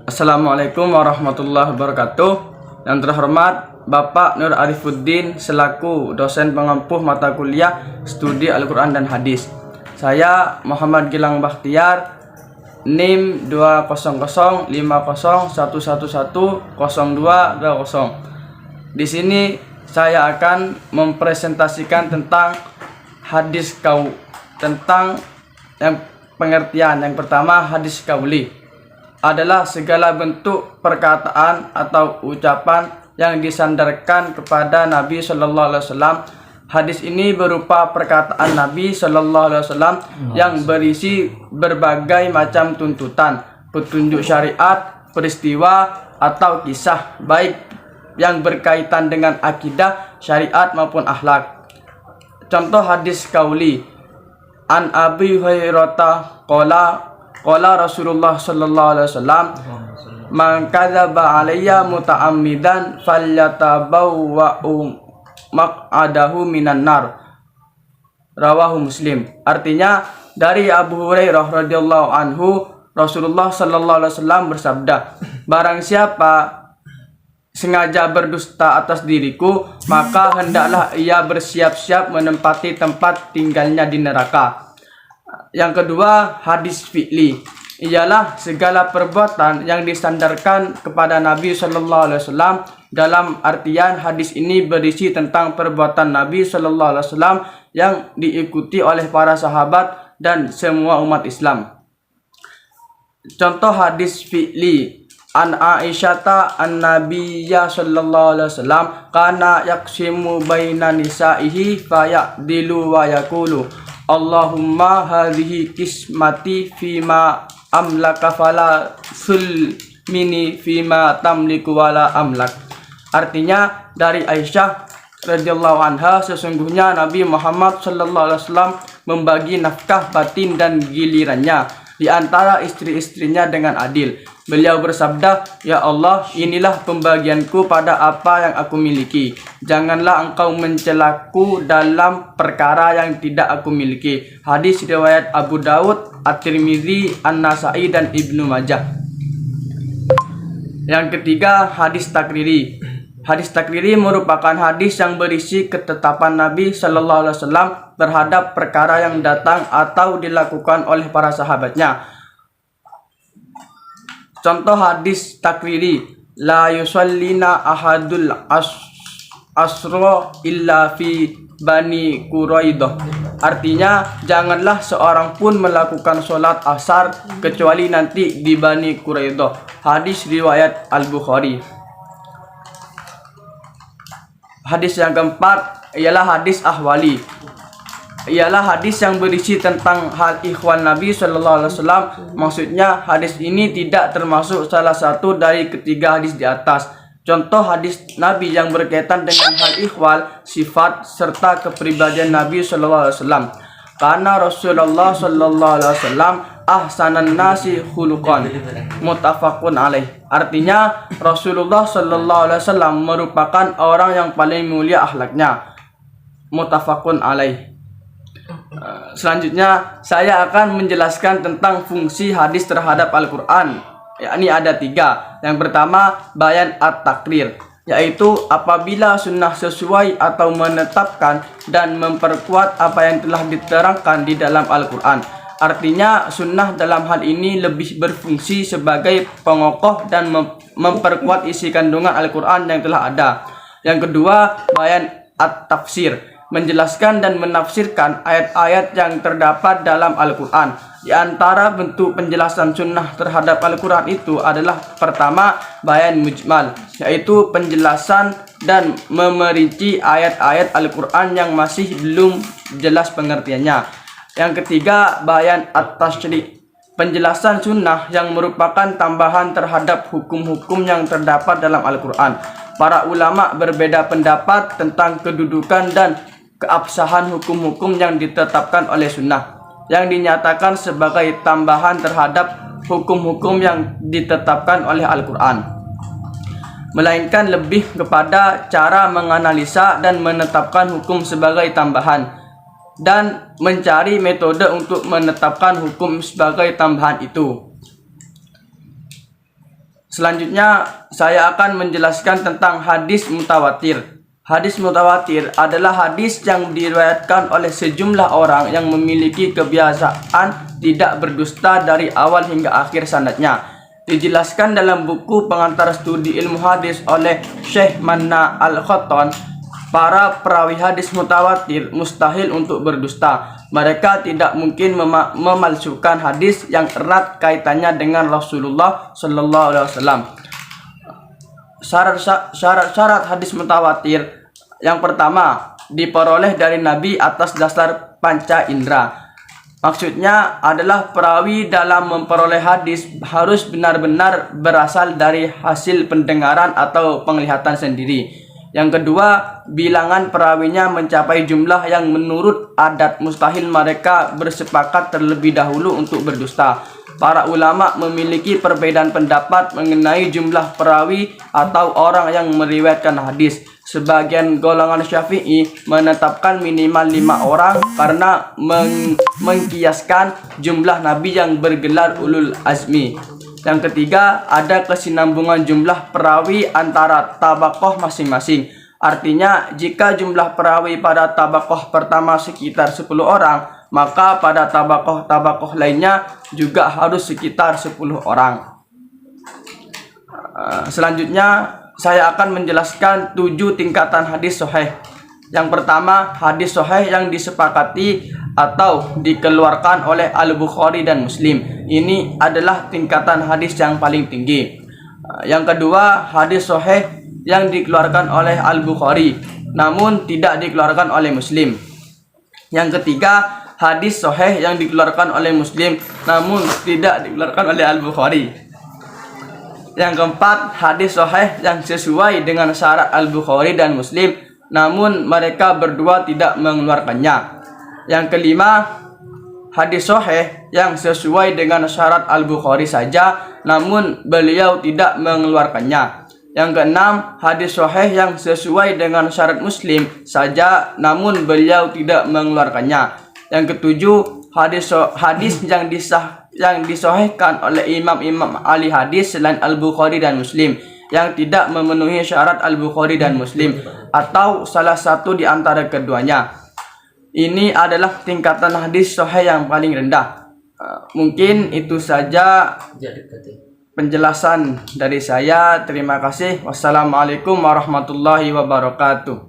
Assalamualaikum warahmatullahi wabarakatuh. Yang terhormat Bapak Nur Arifuddin selaku dosen pengampuh mata kuliah studi Al-Quran dan Hadis. Saya Muhammad Gilang Bakhtiar, NIM 2005011110220. Di sini saya akan mempresentasikan tentang hadis tentang pengertian. Yang pertama, hadis qauli adalah segala bentuk perkataan atau ucapan yang disandarkan kepada Nabi Shallallahu Alaihi Wasallam. Hadis ini berupa perkataan Nabi Shallallahu Alaihi Wasallam yang berisi berbagai macam tuntutan, petunjuk syariat, peristiwa atau kisah, baik yang berkaitan dengan akidah, syariat maupun akhlak. Contoh hadis qauli: An Abi Hurairah qala Rasulullah sallallahu alaihi wasallam, man kadzaba alayya muta'ammidan falyatabawwa'u maq'adahu minan nar. Rawahu Muslim. Artinya, dari Abu Hurairah radhiyallahu anhu, Rasulullah sallallahu alaihi wasallam bersabda, barang siapa sengaja berdusta atas diriku, maka hendaklah ia bersiap-siap menempati tempat tinggalnya di neraka. Yang kedua, hadis fi'li ialah segala perbuatan yang disandarkan kepada Nabi Shallallahu Alaihi Wasallam. Dalam artian hadis ini berisi tentang perbuatan Nabi Shallallahu Alaihi Wasallam yang diikuti oleh para sahabat dan semua umat Islam. Contoh hadis fi'li: An Aisyata an Nabiyya sallallahu alaihi wasallam kana yaksimu baina nisaihi fayadilu wa yaqulu Allahumma hadhihi kismati fima amlaka fala sulmini fima tamliku wala amlak. Artinya, dari Aisyah radhiyallahu anha, sesungguhnya Nabi Muhammad sallallahu alaihi wasallam membagi nafkah batin dan gilirannya di antara istri-istrinya dengan adil. Beliau bersabda, ya Allah, inilah pembagianku pada apa yang aku miliki. Janganlah engkau mencelaku dalam perkara yang tidak aku miliki. Hadis riwayat Abu Daud, At-Tirmidzi, An-Nasai, dan Ibnu Majah. Yang ketiga, hadis takriri. Hadis takriri merupakan hadis yang berisi ketetapan Nabi Shallallahu Alaihi Wasallam terhadap perkara yang datang atau dilakukan oleh para sahabatnya. Contoh hadis takriri: la yusallina ahadul asro illa fi Bani Quraidah. Artinya, janganlah seorang pun melakukan sholat asar kecuali nanti di Bani Quraidah. Hadis riwayat Al-Bukhari. Hadis yang keempat ialah hadis ahwali. Ialah hadis yang berisi tentang hal ikhwan Nabi Shallallahu Alaihi Wasallam. Maksudnya, hadis ini tidak termasuk salah satu dari ketiga hadis di atas. Contoh hadis Nabi yang berkaitan dengan hal ikhwal, sifat serta kepribadian Nabi Shallallahu Alaihi Wasallam. Karena Rasulullah Shallallahu Alaihi Wasallam ahsanan nasi khuluqan, muttafaqun alaih. Artinya, Rasulullah Shallallahu Alaihi Wasallam merupakan orang yang paling mulia akhlaknya, muttafaqun alaih. Selanjutnya, saya akan menjelaskan tentang fungsi hadis terhadap Al-Quran. Yakni ada tiga. Yang pertama, bayan at-takrir, yaitu apabila sunnah sesuai atau menetapkan dan memperkuat apa yang telah diterangkan di dalam Al-Quran. Artinya, sunnah dalam hal ini lebih berfungsi sebagai pengokoh dan memperkuat isi kandungan Al-Quran yang telah ada. Yang kedua, bayan at-tafsir, menjelaskan dan menafsirkan ayat-ayat yang terdapat dalam Al-Quran. Di antara bentuk penjelasan sunnah terhadap Al-Quran itu adalah pertama, bayan mujmal, yaitu penjelasan dan memerinci ayat-ayat Al-Quran yang masih belum jelas pengertiannya. Yang ketiga, bayan at-tashri', penjelasan sunnah yang merupakan tambahan terhadap hukum-hukum yang terdapat dalam Al-Quran. Para ulama berbeda pendapat tentang kedudukan dan keabsahan hukum-hukum yang ditetapkan oleh sunnah, yang dinyatakan sebagai tambahan terhadap hukum-hukum yang ditetapkan oleh Al-Quran, melainkan lebih kepada cara menganalisa dan menetapkan hukum sebagai tambahan, dan mencari metode untuk menetapkan hukum sebagai tambahan itu. Selanjutnya saya akan menjelaskan tentang hadis mutawatir. Hadis mutawatir adalah hadis yang diriwayatkan oleh sejumlah orang yang memiliki kebiasaan tidak berdusta dari awal hingga akhir sanadnya. Dijelaskan dalam buku Pengantar Studi Ilmu Hadis oleh Syekh Manna Al-Khattan, para perawi hadis mutawatir mustahil untuk berdusta. Mereka tidak mungkin memalsukan hadis yang erat kaitannya dengan Rasulullah Sallallahu Alaihi Wasallam. Syarat hadis mutawatir: yang pertama, diperoleh dari Nabi atas dasar panca indera. Maksudnya adalah perawi dalam memperoleh hadis harus benar-benar berasal dari hasil pendengaran atau penglihatan sendiri. Yang kedua, bilangan perawinya mencapai jumlah yang menurut adat mustahil mereka bersepakat terlebih dahulu untuk berdusta. Para ulama memiliki perbedaan pendapat mengenai jumlah perawi atau orang yang meriwayatkan hadis. Sebagian golongan Syafi'i menetapkan minimal 5 orang karena mengkiaskan jumlah nabi yang bergelar ulul azmi. Yang ketiga, ada kesinambungan jumlah perawi antara tabaqoh masing-masing. Artinya, jika jumlah perawi pada tabaqoh pertama sekitar 10 orang, maka pada tabaqoh lainnya juga harus sekitar 10 orang. Selanjutnya, saya akan menjelaskan 7 tingkatan hadis sahih. Yang pertama, hadis sahih yang disepakati atau dikeluarkan oleh Al-Bukhari dan Muslim. Ini adalah tingkatan hadis yang paling tinggi. Yang kedua, hadis sahih yang dikeluarkan oleh Al-Bukhari namun tidak dikeluarkan oleh Muslim. Yang ketiga, hadis sahih yang dikeluarkan oleh Muslim namun tidak dikeluarkan oleh Al-Bukhari. Yang keempat, hadis sahih yang sesuai dengan syarat Al-Bukhari dan Muslim namun mereka berdua tidak mengeluarkannya. Yang kelima, hadis sahih yang sesuai dengan syarat Al-Bukhari saja namun beliau tidak mengeluarkannya. Yang keenam, hadis sahih yang sesuai dengan syarat Muslim saja namun beliau tidak mengeluarkannya. Yang ketujuh, hadis yang disahihkan oleh imam-imam ahli hadis selain Al-Bukhari dan Muslim yang tidak memenuhi syarat Al-Bukhari dan Muslim atau salah satu di antara keduanya. Ini adalah tingkatan hadis sahih yang paling rendah. Mungkin itu saja penjelasan dari saya. Terima kasih. Wassalamualaikum warahmatullahi wabarakatuh.